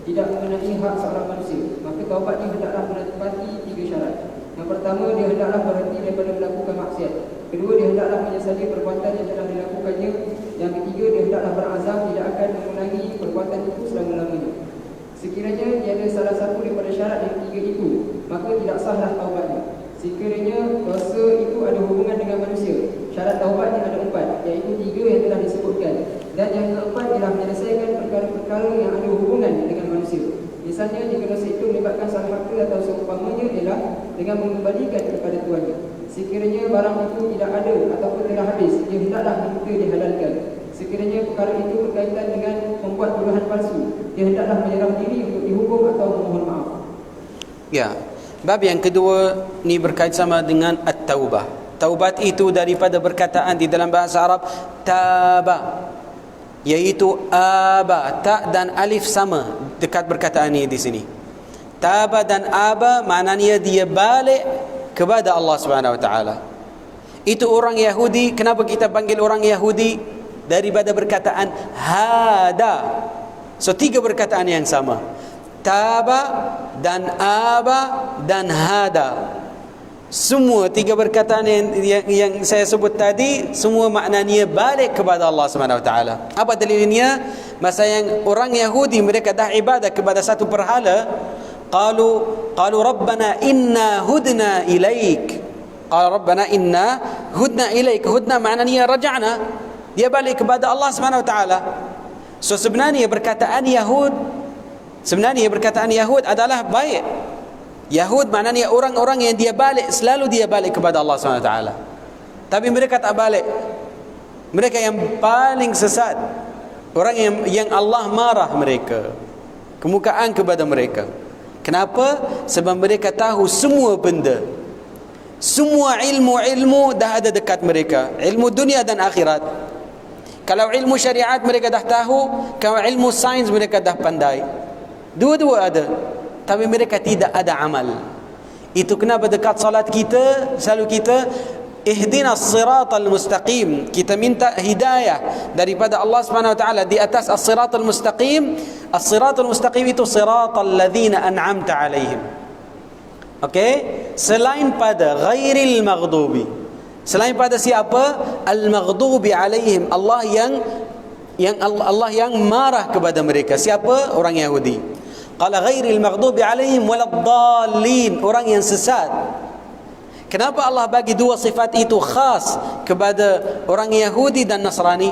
tidak mengenai hak seorang manusia. Maka taubatnya hendaklah menepati 3 syarat. Yang pertama, dia hendaklah berhenti daripada melakukan maksiat. Kedua, dia hendaklah menyesali perbuatan yang telah dilakukannya. Yang ketiga, dia hendaklah berazam tidak akan mengulangi perbuatan itu selama-lamanya. Sekiranya tiada salah satu daripada syarat yang 3 itu, maka tidak sahlah taubatnya. Sekiranya dosa itu ada hubungan dengan manusia, syarat taubatnya ada 4, iaitu 3 yang telah disebutkan. Dan yang keempat ialah menyelesaikan perkara-perkara yang ada hubungan dengan manusia. Misalnya jika dosa itu melibatkan salah harta atau seumpamanya ialah dengan mengembalikan kepada tuannya. Sekiranya barang itu tidak ada ataupun telah habis, dia hendaklah minta dihalalkan. Sekiranya perkara itu berkaitan dengan membuat tuduhan palsu, dia hendaklah menyerah diri untuk dihukum atau memohon maaf. Ya, bab yang kedua ni berkait sama dengan at-taubah. Taubat itu daripada perkataan di dalam bahasa Arab taba, iaitu aba, ta dan alif sama dekat perkataan ini di sini. Taba dan aba maknanya dia balik kepada Allah Subhanahu Wa Taala. Itu orang Yahudi. Kenapa kita panggil orang Yahudi? Daripada perkataan hada. So 3 perkataan yang sama, taba dan aba dan hada. Semua 3 perkataan yang saya sebut tadi, semua maknanya balik kepada Allah Subhanahu Wa Taala. Apa dalilnya? Masa yang orang Yahudi mereka dah ibadah kepada satu berhala, qalu rabbana inna hudna ilaik. Qala rabbana inna hudna ilaik. Hudna maknanya raja'na, dia balik kepada Allah Subhanahu Wa Taala. So sebenarnya perkataan Yahud adalah baik. Yahud maknanya orang-orang yang dia balik, selalu dia balik kepada Allah SWT. Tapi mereka tak balik. Mereka yang paling sesat, orang yang Allah marah mereka, kemukaan kepada mereka. Kenapa? Sebab mereka tahu semua benda, semua ilmu dah ada dekat mereka, ilmu dunia dan akhirat. Kalau ilmu syariat mereka dah tahu, kalau ilmu sains mereka dah pandai, dua-dua ada. Tapi mereka tidak ada amal. Itu kenapa dekat salat kita selalu kita ihdinas siratal mustaqim, kita minta hidayah daripada Allah Subhanahu Wa Taala di atas as-siratal mustaqim. As-siratal mustaqim itu siratal ladzina an'amta alaihim. Okey, selain pada ghairil maghdubi, selain pada siapa? Al-maghdubi alaihim, Allah yang marah kepada mereka. Siapa? Orang Yahudi. Qala ghairil maghdubi alaihim waladdallin, orang yang sesat. Kenapa Allah bagi dua sifat itu khas kepada orang Yahudi dan Nasrani?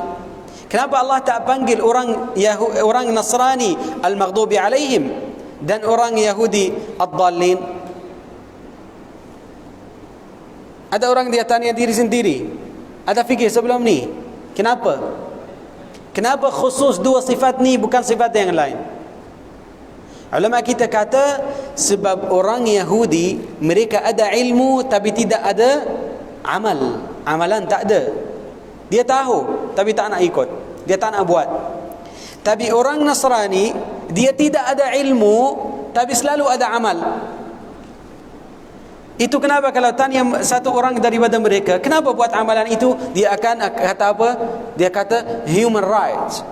Kenapa Allah tak panggil orang Nasrani al-maghdubi alaihim dan orang Yahudi ad-dallin? Ada orang dia tanya diri sendiri, ada fikir sebelum ni, kenapa? Kenapa khusus dua sifat ni bukan sifat yang lain? Ulama kita kata sebab orang Yahudi mereka ada ilmu tapi tidak ada amal. Amalan tak ada. Dia tahu tapi tak nak ikut. Dia tak nak buat. Tapi orang Nasrani dia tidak ada ilmu tapi selalu ada amal. Itu kenapa kalau tanya satu orang daripada mereka, kenapa buat amalan itu? Dia akan kata apa? Dia kata human rights.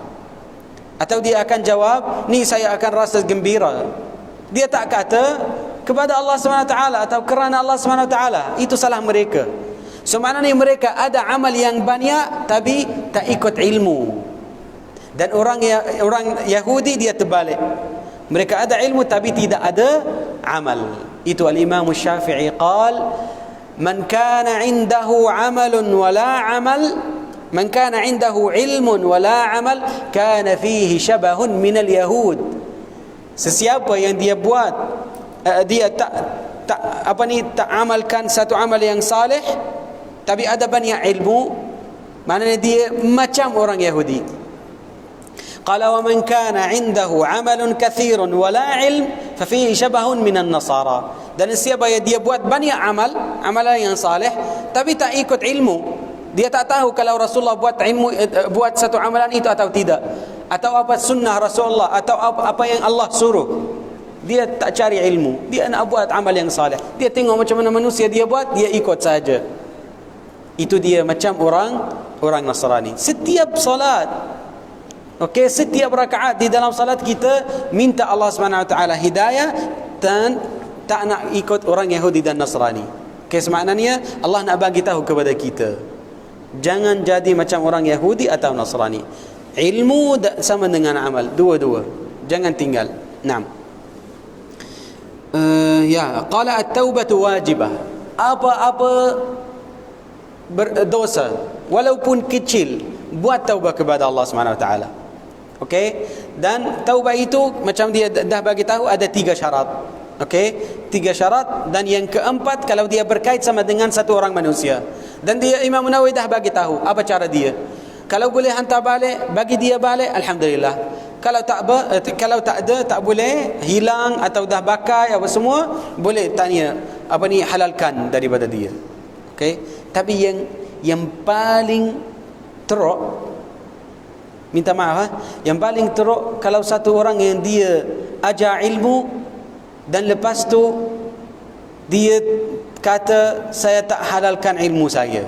Atau dia akan jawab, ni saya akan rasa gembira. Dia tak kata kepada Allah SWT atau kerana Allah SWT. Itu salah mereka. So maknanya mereka ada amal yang banyak tapi tak ikut ilmu. Dan orang Yahudi dia terbalik. Mereka ada ilmu tapi tidak ada amal. Itu al-Imam Syafi'i qal, man kana indahu amalun wala amal, man kana indahu ilmun wala amal, kana fihi syabahun minal yahud. Sesiapa yang dia buat dia tak amalkan satu amal yang saleh tapi ada banyak ilmu, maknanya dia macam orang Yahudi. Qala wa man kana indahu amalun kathirun wala ilm fa fihi syabahun minan nasara. Dan siapa yang dia buat banyak amalan yang saleh tapi tak ikut ilmu, dia tak tahu kalau Rasulullah buat satu amalan itu atau tidak, atau apa sunnah Rasulullah, atau apa yang Allah suruh. Dia tak cari ilmu, dia nak buat amal yang saleh. Dia tengok macam mana manusia dia buat, dia ikut saja. Itu dia macam orang Nasrani. Setiap salat, setiap rakaat di dalam salat kita minta Allah SWT hidayah dan tak nak ikut orang Yahudi dan Nasrani. Semaknanya Allah nak bagi tahu kepada kita, jangan jadi macam orang Yahudi atau Nasrani. Ilmu sama dengan amal, dua-dua. Jangan tinggal. Naam. Qala at-taubatu wajibah. Apa-apa berdosa walaupun kecil, buat taubat kepada Allah SWT. Dan taubat itu macam dia dah bagi tahu ada 3 syarat. 3 syarat, dan yang keempat kalau dia berkait sama dengan satu orang manusia. Dan dia Imam Nawawi dah bagi tahu apa cara dia. Kalau boleh hantar balik, bagi dia balik, alhamdulillah. Kalau tak ada, tak boleh, hilang atau dah bakai apa semua, boleh tanya halalkan daripada dia. Tapi yang paling teruk, minta maaf, yang paling teruk kalau satu orang yang dia ajar ilmu dan lepas tu dia kata saya tak halalkan ilmu saya.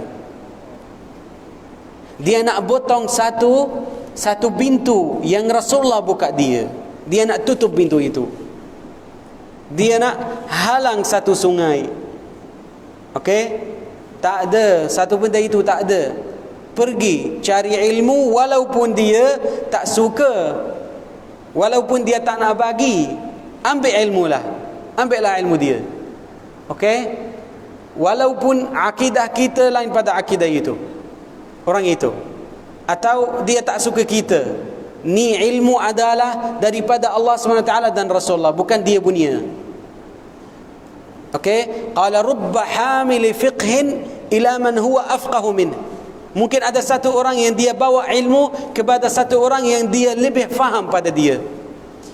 Dia nak potong satu pintu yang Rasulullah buka dia. Dia nak tutup pintu itu. Dia nak halang satu sungai. Tak ada satu benda itu, tak ada. Pergi cari ilmu walaupun dia tak suka, walaupun dia tak nak bagi, ambillah ilmu dia. Walaupun akidah kita lain pada akidah itu, orang itu, atau dia tak suka kita, ni ilmu adalah daripada Allah SWT dan Rasulullah, bukan dia punya. Qala rubba hamili fiqhin ila man huwa afqahu min. Mungkin ada satu orang yang dia bawa ilmu kepada satu orang yang dia lebih faham pada dia,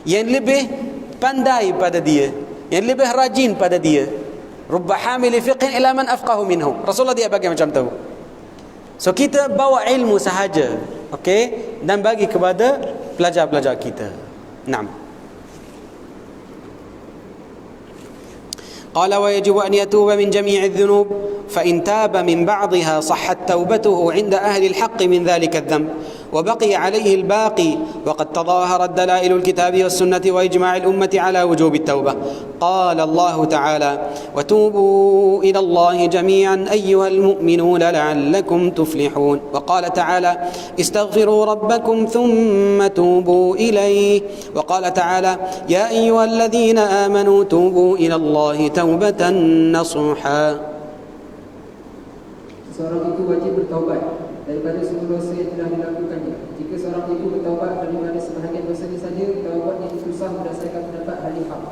yang lebih pandai pada dia, yang lebih rajin pada dia. Rubba hamili fiqhin ila man afqahu minhu. Rasulullah dia bagi macam tu. So kita bawa ilmu sahaja, dan bagi kepada pelajar-pelajar kita. Naam. قال ويجب أن يتوب من جميع الذنوب فإن تاب من بعضها صحت توبته عند أهل الحق من ذلك الذنب وبقي عليه الباقي وقد تظاهرت دلائل الكتاب والسنة وإجماع الأمة على وجوب التوبة. قال الله تعالى وتوبوا إلى الله جميعا أيها المؤمنون لعلكم تفلحون. وقال تعالى استغفروا ربكم ثم توبوا إليه. وقال تعالى يا أيها الذين آمنوا توبوا إلى الله توبة نصوحا. seseorang itu wajib bertaubat daripada semua dosa yang telah dilakukannya. Jika seorang itu bertaubat daripada sebahagian dosanya saja, taubatnya itu sah berdasarkan pendapat ahli hak,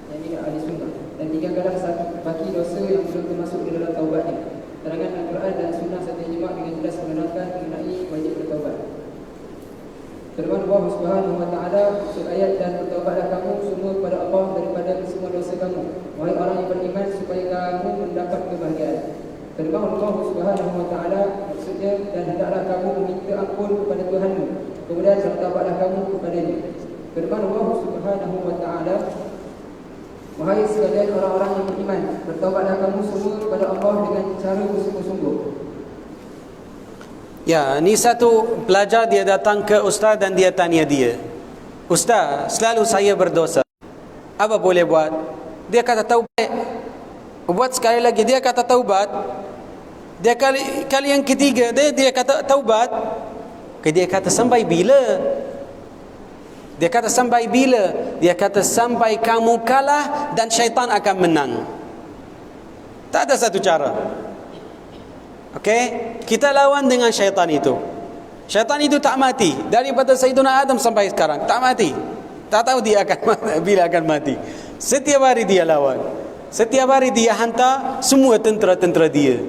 yang ini ahli sunnah, dan tinggalkanlah baki dosa yang belum termasuk di dalam taubatnya. Terangan Al-Quran dan Sunnah serta ijma' dengan jelas menerangkan mengenai wajib bertaubat. Firman Allah Subhanahu wa taala maksud ayat, dan bertaubatlah kamu semua kepada Allah daripada semua dosa kamu, wahai orang yang beriman, supaya kamu mendapat kebahagiaan. Firman Allah Subhanahu wa taala maksudnya, dan hendaklah kamu meminta ampun kepada Tuhanmu, kemudian bertaubatlah kamu kepadanya. Firman Allah Subhanahu wa taala, wahai sekalian orang-orang yang beriman, bertaubatlah kamu semua kepada Allah dengan cara bersungguh-sungguh. Ya, ni satu pelajar dia datang ke ustaz dan dia tanya dia, "Ustaz, selalu saya berdosa. Apa boleh buat?" Dia kata taubat. Buat sekali lagi, dia kata taubat. Dia kali yang ketiga dia kata taubat. Dia kata sampai bila? Dia kata sampai bila? Dia kata sampai kamu kalah dan syaitan akan menang. Tak ada satu cara. Okey, kita lawan dengan syaitan itu. Syaitan itu tak mati daripada Sayyidina Adam sampai sekarang, tak mati. Tak tahu dia akan bila akan mati. Setiap hari dia lawan. Setiap hari dia hantar semua tentera-tentera dia,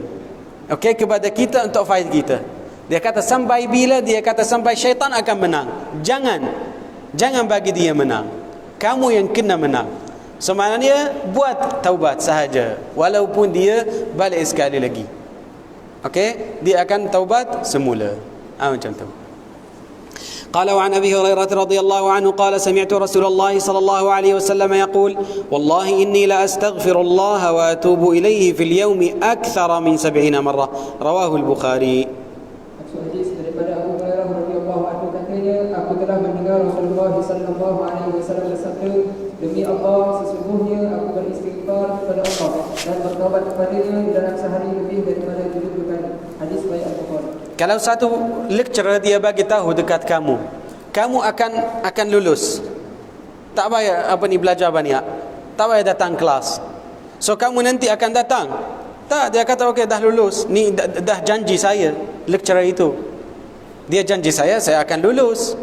okey, kepada kita untuk fight kita. Dia kata sampai bila? Dia kata sampai syaitan akan menang. Jangan bagi dia menang. Kamu yang kena menang. Sebenarnya buat taubat sahaja, walaupun dia balik sekali lagi. Okey, dia akan taubat semula. Macam tu. قال وعن أبي هريرة رضي الله عنه قال سمعت رسول الله صلى الله عليه وسلم يقول والله إني لأستغفر الله وأتوب إليه في اليوم أكثر من 70 مرة رواه البخاري. Hadis daripada Abu Hurairah radhiyallahu anhu katanya, aku telah mendengar Rasulullah sallallahu alaihi wasallam bersabda, demi Allah sesungguhnya aku beristighfar kepada Allah dan bertaubat kepadanya dalam sehari lebih daripada 70 kali. Hadis riwayat Al-Bukhari. Kalau satu lecturer dia bagi tahu dekat kamu akan lulus, tak payah belajar banyak, tak payah datang kelas, so kamu nanti akan datang. Tak, dia kata okey dah lulus, ni dah janji saya, lecturer itu dia janji saya akan lulus.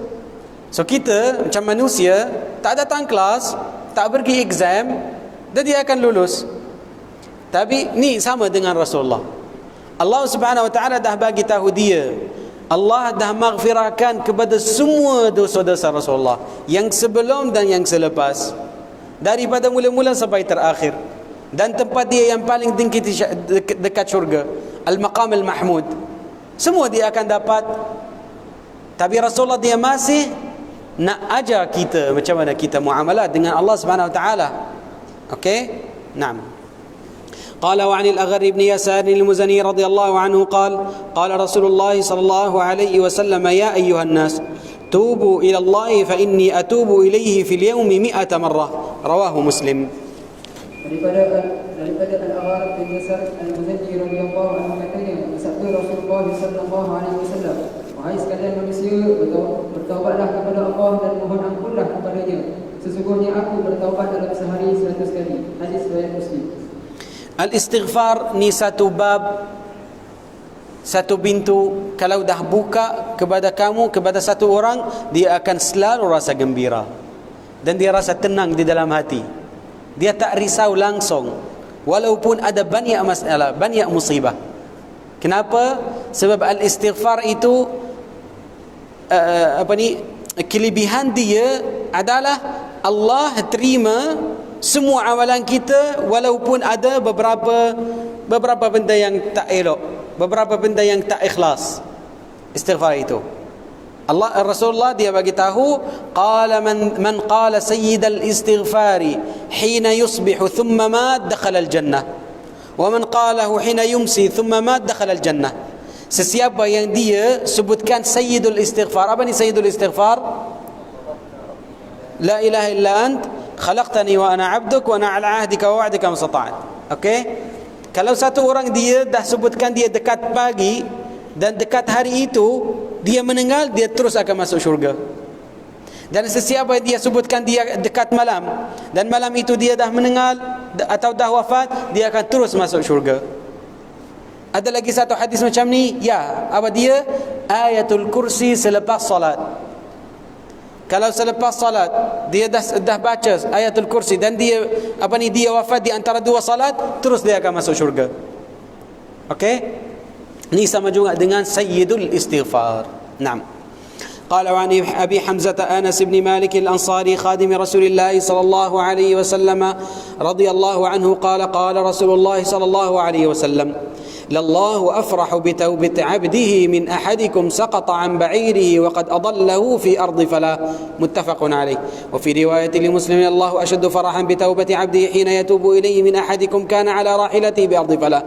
So kita macam manusia, tak datang kelas, tak pergi exam, dan dia akan lulus. Tapi ni sama dengan Rasulullah. Allah Subhanahu wa taala dah bagi tahu dia, Allah dah maghfirahkan kepada semua dosa-dosa Rasulullah yang sebelum dan yang selepas, daripada mula-mula sampai terakhir. Dan tempat dia yang paling tinggi dekat syurga, Al-Maqam Al-Mahmud, semua dia akan dapat. Tapi Rasulullah dia masih nak ajar kita macam mana kita muamalat dengan Allah Subhanahu wa taala. Okey? Naam. قال وعن الأغر بن يسار المزني رضي الله عنه قال قال رسول الله صلى الله عليه وسلم يا أيها الناس توبوا إلى الله فإني أتوب إليه في اليوم 100 مرة رواه مسلم. daripada Al-Agharib bin Yasar Al-Muzani radhiyallahu anhu katanya, bersabda Rasulullah sallallahu alaihi wasallam, wahai sekalian manusia, bertaubatlah kepada Allah dan mohon ampunlah kepadanya. Sesungguhnya aku bertaubat dalam sehari 100 kali. Hadis riwayat Muslim. Al-istighfar ni satu bab, satu pintu. Kalau dah buka kepada kamu, kepada satu orang, dia akan selalu rasa gembira dan dia rasa tenang di dalam hati. Dia tak risau langsung walaupun ada banyak masalah, banyak musibah. Kenapa? Sebab al-istighfar itu kelebihan dia adalah Allah terima semua amalan kita, walaupun ada beberapa benda yang tak elok, beberapa benda yang tak ikhlas. Istighfar itu Rasulullah dia bagi tahu, qala man qala sayyid al-istighfari hina yusbihu thumma mat dakhala al-jannah wa man qalahu hina yumsi thumma mat dakhala al-jannah. Sesiapa yang dia sebutkan sayyidul istighfar. Apa ni sayyidul istighfar? La ilaha illa ant khalaqtani wa ana 'abduk wa ana 'ala 'ahdika wa wa'dika mastata'at. Okey? Kalau satu orang dia dah sebutkan dia dekat pagi dan dekat hari itu dia meninggal, dia terus akan masuk syurga. Dan sesiapa dia sebutkan dia dekat malam dan malam itu dia dah meninggal atau dah wafat, dia akan terus masuk syurga. Ada lagi satu hadis macam ni? Ya, apa dia? Ayatul kursi selepas salat. Kalau selepas salat dia dah baca ayatul kursi dan dia dia wafat di antara dua salat, terus dia akan masuk syurga. Okey? Ini sama juga dengan sayyidul istighfar. Naam. قال عن أبي حمزة أنس بن مالك الأنصاري خادم رسول الله صلى الله عليه وسلم رضي الله عنه قال قال رسول الله صلى الله عليه وسلم لله أفرح بتوبة عبده من أحدكم سقط عن بعيره وقد أضله في أرض فلا متفق عليه. وفي رواية لمسلم الله أشد فرحا بتوبة عبده حين يتوب إليه من أحدكم كان على راحلته بأرض فلا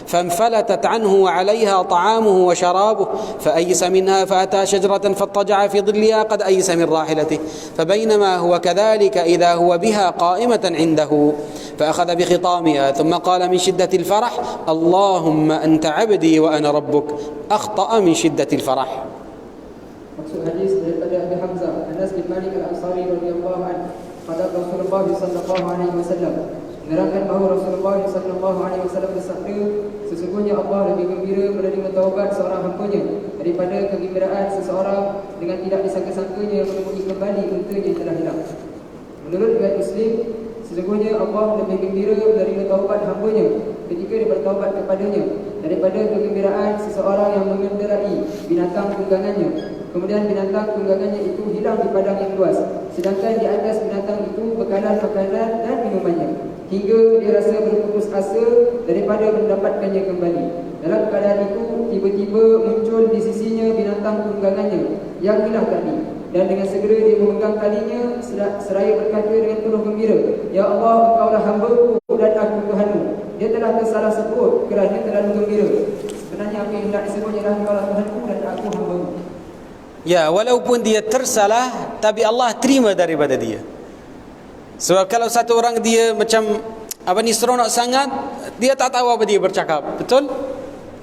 فانفلتت عنه وعليها طعامه وشرابه فأيس منها فأتى شجرة فاضطجع في ظلها قد أيس من راحلته فبينما هو كذلك إذا هو بها قائمة عنده فأخذ بخطامها ثم قال من شدة الفرح اللهم أنت عبدي وأنا ربك أخطأ من شدة الفرح. Maksud hadis daripada Abi Hamzah Anas bin Malik Al-Ansari radhiyallahu anhu, kata Rasulullah sallallahu alaihi wasallam, menerangkan bahawa Rasulullah sallallahu alaihi wasallam bersabda, sesungguhnya Allah lebih gembira menerima taubat seorang hamba-Nya daripada kegembiraan seseorang dengan tidak disangka-sangkanya menemui kembali untanya yang telah hilang. Menurut riwayat Muslim, sesungguhnya Allah lebih gembira menerima taubat hamba-Nya ketika dia bertaubat kepadanya daripada kegembiraan seseorang yang mengendarai binatang tunggangannya. Kemudian binatang tunggangannya itu hilang di padang yang luas, sedangkan di atas binatang itu bekalan makanan dan minumannya, hingga dia rasa berputus asa daripada mendapatkannya kembali. Dalam keadaan itu, tiba-tiba muncul di sisinya binatang tunggangannya yang hilang tadi, dan dengan segera dia memegang talinya seraya berkata dengan penuh gembira, Ya Allah, Engkaulah hamba-Ku dan aku Tuhan-Mu. Dia telah tersalah sebut kerana terlalu gembira. Sebenarnya apa yang hendak disebut ialah Engkaulah Tuhan-Ku dan aku hamba-Mu. Ya, walaupun dia tersalah, tapi Allah terima daripada dia. Sebab kalau satu orang dia macam seronok sangat, dia tak tahu apa dia bercakap. Betul?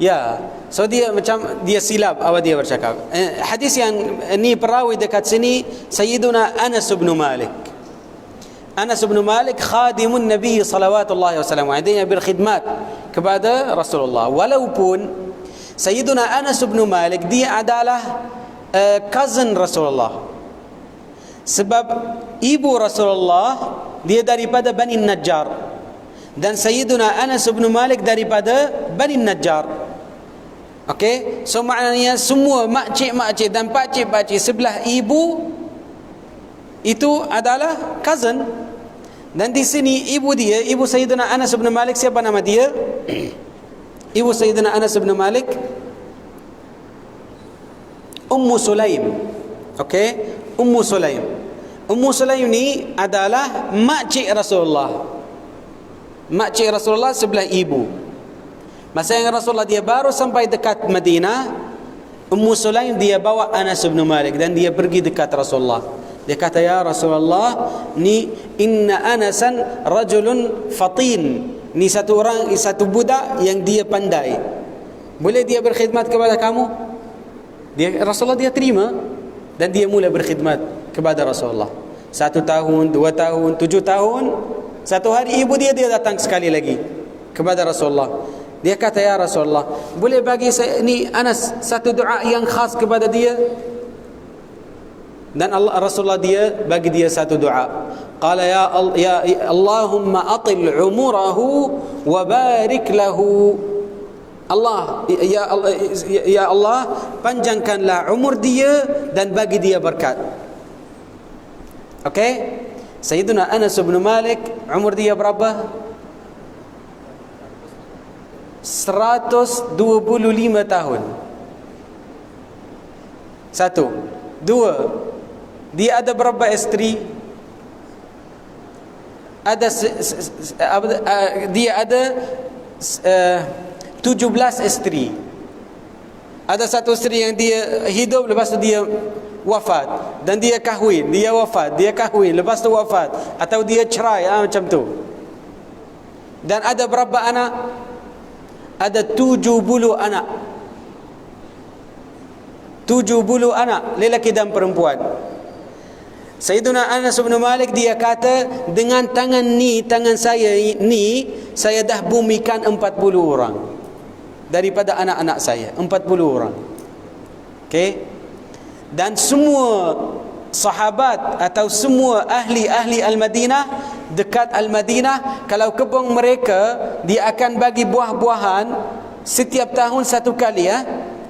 Ya. So dia macam dia silap apa dia bercakap. Hadis yang ni perawi dekat sini Sayyiduna Anas bin Malik. Anas bin Malik khadimun Nabi sallallahu alaihi wasallam, dia berkhidmat kepada Rasulullah. Walaupun Sayyiduna Anas bin Malik dia adalah cousin Rasulullah. Sebab ibu Rasulullah dia daripada Bani Najjar, dan Sayyiduna Anas bin Malik daripada Bani Najjar. Okey, so maknanya semua makcik-makcik dan pakcik-pakcik sebelah ibu itu adalah cousin. Dan di sini ibu dia, ibu Sayyiduna Anas bin Malik, siapa nama dia? Ibu Sayyiduna Anas bin Malik Ummu Sulaim. Okey, Ummu Sulaim. Ummu Sulaim ni adalah makcik Rasulullah. Makcik Rasulullah sebelah ibu. Masa yang Rasulullah dia baru sampai dekat Madinah, Ummu Sulaim dia bawa Anas bin Malik dan dia pergi dekat Rasulullah. Dia kata, ya Rasulullah, ni inna Anasan rajulun fatin. Ni satu orang, satu budak yang dia pandai. Boleh dia berkhidmat kepada kamu? Rasulullah dia terima dan dia mula berkhidmat kepada Rasulullah. 1 tahun, 2 tahun, 7 tahun. Satu hari ibu dia datang sekali lagi kepada Rasulullah. Dia kata, ya Rasulullah, boleh bagi saya ni Anas satu doa yang khas kepada dia? Dan Rasulullah dia bagi dia satu doa. Qala ya Allahumma atil umurahu wa barik lahu. Allah, ya Allah, panjangkanlah umur dia dan bagi dia berkat. Okey? Sayyiduna Anas bin Malik umur dia berapa? 125 tahun. 1. 2. Dia ada berapa isteri? Dia ada 17 isteri. Ada satu isteri yang dia hidup, lepas tu dia wafat, dan dia kahwin, dia wafat, dia kahwin, lepas tu wafat, atau dia cerai, macam tu. Dan ada berapa anak? Ada 70 anak. 70 anak, lelaki dan perempuan. Sayyiduna Anas bin Malik dia kata, dengan tangan saya ni, saya dah bumikan 40 orang. daripada anak-anak saya, 40 orang. Okey. Dan semua sahabat atau semua ahli Al-Madinah, dekat Al-Madinah, kalau kebun mereka dia akan bagi buah-buahan setiap tahun satu kali,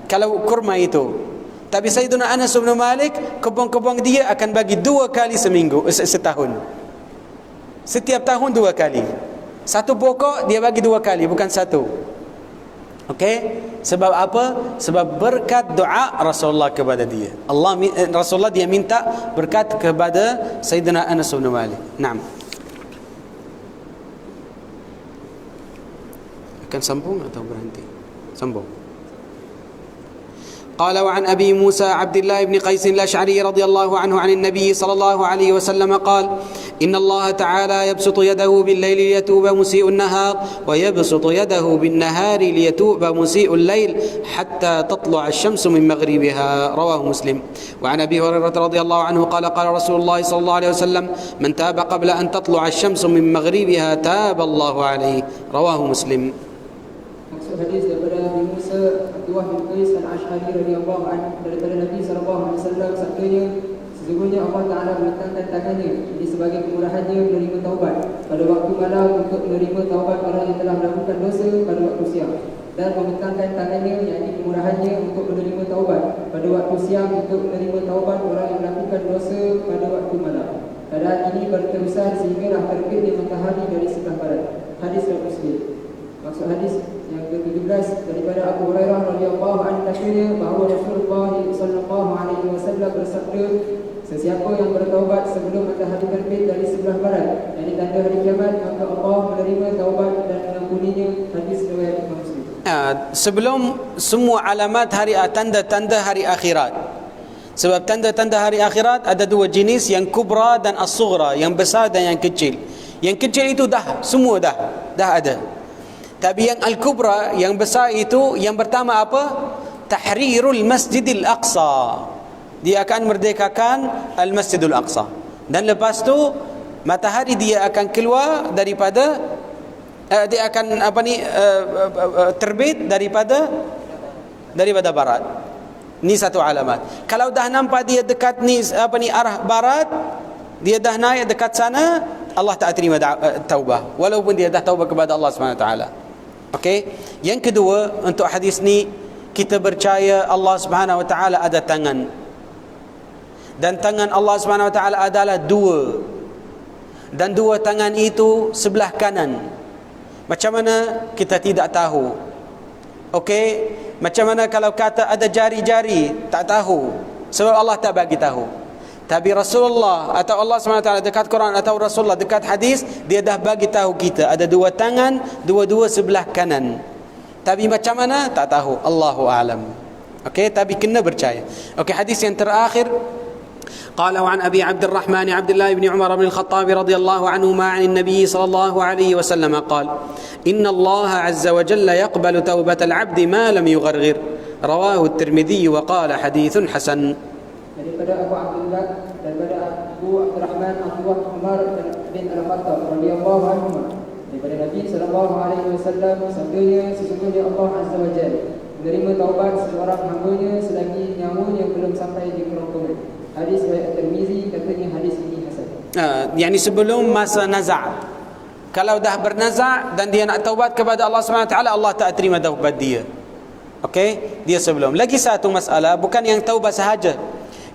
kalau kurma itu. Tapi Sayyidina Anas bin Malik, kebun-kebun dia akan bagi 2 kali setahun. Setiap tahun 2 kali. Satu pokok dia bagi 2 kali, bukan satu. Okey? Sebab apa? Sebab berkat doa Rasulullah kepada dia. Rasulullah dia minta berkat kepada Sayyidina Anas bin Malik. Naam. Akan sambung atau berhenti? Sambung. قال وعن أبي موسى عبد الله بن قيس الأشعري رضي الله عنه عن النبي صلى الله عليه وسلم قال إن الله تعالى يبسط يده بالليل ليتوب مسيء النهار ويبسط يده بالنهار ليتوب مسيء الليل حتى تطلع الشمس من مغربها رواه مسلم. وعن أبي هريرة رضي الله عنه قال قال رسول الله صلى الله عليه وسلم من تاب قبل أن تطلع الشمس من مغربها تاب الله عليه رواه مسلم. Maksud hadis daripada Nabi Musa Abdullah bin Qais al-Ash'ari radhiyallahu anhu daripada Nabi sallallahu alaihi wasallam sabdanya, sesungguhnya Allah Taala meletakkan tangannya ini sebagai kemurahannya menerima taubat pada waktu malam untuk menerima taubat orang yang telah melakukan dosa pada waktu siang, dan membentangkan tangannya yakni kemurahannya untuk menerima taubat pada waktu siang untuk menerima taubat orang yang melakukan dosa pada waktu malam. Keadaan ini berterusan sehinggalah terbitnya matahari dari sebelah barat. Hadis riwayat Muslim. Maksud hadis yang ke-17 daripada Abu Hurairah radhiyallahu anhu katanya bahawa Rasulullah sallallahu alaihi wasallam bersabda, sesiapa yang bertaubat sebelum matahari terbit dari sebelah barat, yakni tanda hari kiamat, maka Allah menerima taubat dan mengampuninya. Hadis riwayat Muslim. Sebelum semua alamat tanda-tanda hari akhirat. Sebab tanda-tanda hari akhirat ada 2 jenis, yang kubra dan as-sughra, yang besar dan yang kecil. Yang kecil itu semua dah ada. Tapi yang al-kubra, yang besar itu, yang pertama apa? Tahrirul Masjidil Aqsa. Dia akan merdekakan Al-Masjidul Aqsa. Dan lepas tu matahari dia akan keluar daripada dia akan terbit daripada barat. Ni satu alamat. Kalau dah nampak dia dekat arah barat, dia dah naik dekat sana, Allah tak terima taubah walaupun dia dah taubah kepada Allah SWT. Okey. Yang kedua, untuk hadis ni kita percaya Allah Subhanahu Wa Taala ada tangan. Dan tangan Allah Subhanahu Wa Taala adalah 2. Dan 2 tangan itu sebelah kanan. Macam mana kita tidak tahu. Okey, macam mana kalau kata ada jari-jari, tak tahu. Sebab Allah tak bagi tahu. Tapi Rasulullah atau Allah SWT dekat Quran atau Rasulullah dekat hadis, dia dah bagi tahu kita ada 2 tangan, 2 sebelah kanan. Tapi macam mana tak tahu, Allahu a'lam. Okey, tapi kena percaya. Okey, hadis yang terakhir, قال وعن أبي عبد الرحمن عبد الله بن عمر بن الخطاب رضي الله عنهما عن النبي صلى الله عليه وسلم قال إن الله عز وجل يقبل توبة العبد ما لم يغرغر رواه الترمذي وقال حديث حسن. Daripada Abu Abdullah, daripada Abu Abdurrahman Abdullah Umar bin Al-Khattab radhiyallahu anhu, daripada Nabi sallallahu alaihi wasallam sabdanya, sesungguhnya Allah Azza wa Jalla menerima taubat seorang hamba-Nya selagi nyawanya belum sampai di kerongkongan. Hadis riwayat Tirmizi, katanya hadis ini hasan. Yani sebelum masa naza'. Kalau dah bernaza' dan dia nak taubat kepada Allah SWT, Allah tak terima taubat dia. Okey, dia sebelum. Lagi satu masalah, bukan yang taubat sahaja.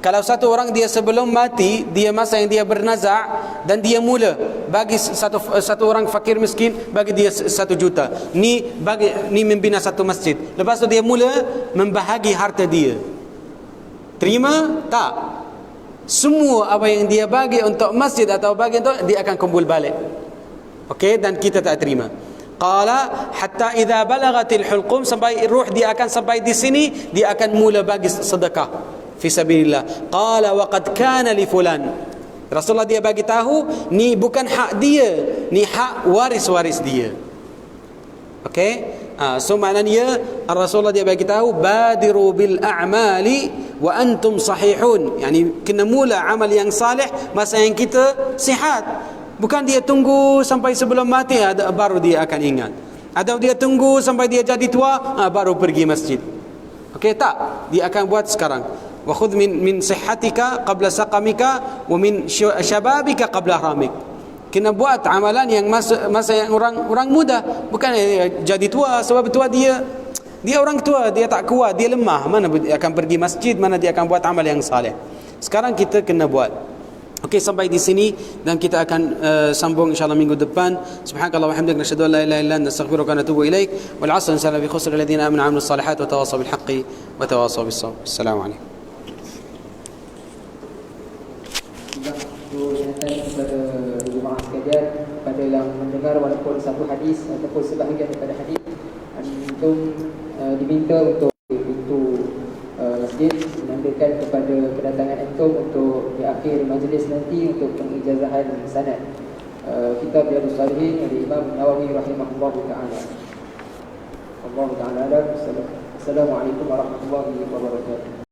Kalau satu orang dia sebelum mati, dia masa yang dia bernaza' dan dia mula bagi satu orang fakir miskin, bagi dia 1 juta. Ni membina satu masjid. Lepas tu dia mula membahagi harta dia. Terima? Tak. Semua apa yang dia bagi untuk masjid atau bagi untuk, dia akan kumpul balik. Okey, dan kita tak terima. Qala hatta idza balagatil hulqum, sampai ruh dia akan sampai di sini, dia akan mula bagi sedekah fi sabilillah. Qala wa qad kana li fulan. Rasulullah dia bagi tahu, ni bukan hak dia, ni hak waris-waris dia. Okey? So maknanya Rasulullah dia bagi tahu, badiru bil a'mali wa antum sahihun. Yani kena mula amal yang salih masa yang kita sihat. Bukan dia tunggu sampai sebelum mati baru dia akan ingat. Atau dia tunggu sampai dia jadi tua baru pergi masjid? Okey, tak, dia akan buat sekarang. Wa khudh min sihhatika qabla saqamika wa min shababika qabla haramik. Kena buat amalan yang masa yang orang muda, bukan jadi tua. Sebab tua dia orang tua, dia tak kuat, dia lemah, mana dia akan pergi masjid, mana dia akan buat amal yang saleh. Sekarang kita kena buat. Okey, sampai di sini dan kita akan sambung insyaallah minggu depan. Subhanakallah wa hamdika nasyhadu an la ilaha illa anta nastaghfiruka wa natubu ilaik. Wal 'asr insana fi khusr alladziina aamanu wa 'amilus shalihaati wa tawassaw bil haqqi wa tawassaw bis sabr. Assalamualaikum. Kepada jemaah sekalian, pada yang mendengar walaupun satu hadis ataupun sebahagian daripada hadis, antum diminta untuk pintu masjid menandakan kepada kedatangan antum untuk di akhir majlis nanti untuk pengijazahan sanad kitab Riyadhus Shalihin dari Imam Nawawi rahimahullahu taala. Wallahu taala alam. Assalamualaikum warahmatullahi wabarakatuh.